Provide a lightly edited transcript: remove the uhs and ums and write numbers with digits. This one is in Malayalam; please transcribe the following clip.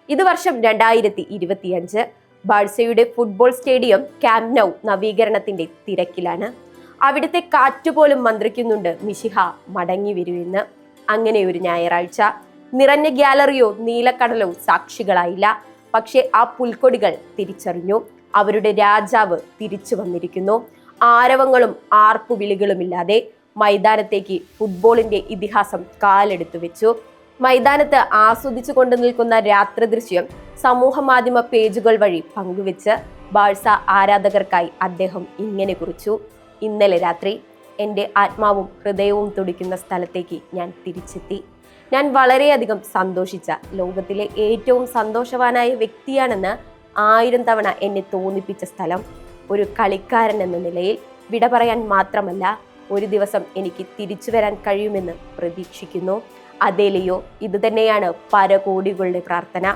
ഇത് വർഷം 2025. ബാഴ്സയുടെ ഫുട്ബോൾ സ്റ്റേഡിയം ക്യാമ്പ് നൗ നവീകരണത്തിന്റെ തിരക്കിലാണ്. അവിടുത്തെ കാറ്റുപോലും മന്ത്രിക്കുന്നുണ്ട് മിശിഹ മടങ്ങി വരുമെന്ന്. അങ്ങനെ ഒരു ഞായറാഴ്ച നിറഞ്ഞ ഗ്യാലറിയോ നീലക്കടലോ സാക്ഷികളായില്ല. പക്ഷെ ആ പുൽക്കൊടികൾ തിരിച്ചറിഞ്ഞു. അവരുടെ രാജാവ് തിരിച്ചു വന്നിരിക്കുന്നു. ആരവങ്ങളും ആർപ്പുവിളികളുമില്ലാതെ മൈതാനത്തേക്ക് ഫുട്ബോളിന്റെ ഇതിഹാസം കാലെടുത്തു വെച്ചു. മൈതാനത്ത് ആസ്വദിച്ചു കൊണ്ടു നിൽക്കുന്ന രാത്രി ദൃശ്യം സമൂഹ മാധ്യമ പേജുകൾ വഴി പങ്കുവെച്ച് ബാഴ്സ ആരാധകർക്കായി അദ്ദേഹം ഇങ്ങനെ കുറിച്ചു: ഇന്നലെ രാത്രി എൻ്റെ ആത്മാവും ഹൃദയവും തുടിക്കുന്ന സ്ഥലത്തേക്ക് ഞാൻ തിരിച്ചെത്തി. ഞാൻ വളരെയധികം സന്തോഷിച്ച, ലോകത്തിലെ ഏറ്റവും സന്തോഷവാനായ വ്യക്തിയാണെന്ന് 1000 തവണ എന്നെ തോന്നിപ്പിച്ച സ്ഥലം. ഒരു കളിക്കാരൻ എന്ന നിലയിൽ വിട പറയാൻ മാത്രമല്ല, ഒരു ദിവസം എനിക്ക് തിരിച്ചു വരാൻ കഴിയുമെന്ന് പ്രതീക്ഷിക്കുന്നു. അതേ ലിയോ, ഇത് തന്നെയാണ് പരകോടികളുടെ പ്രാർത്ഥന.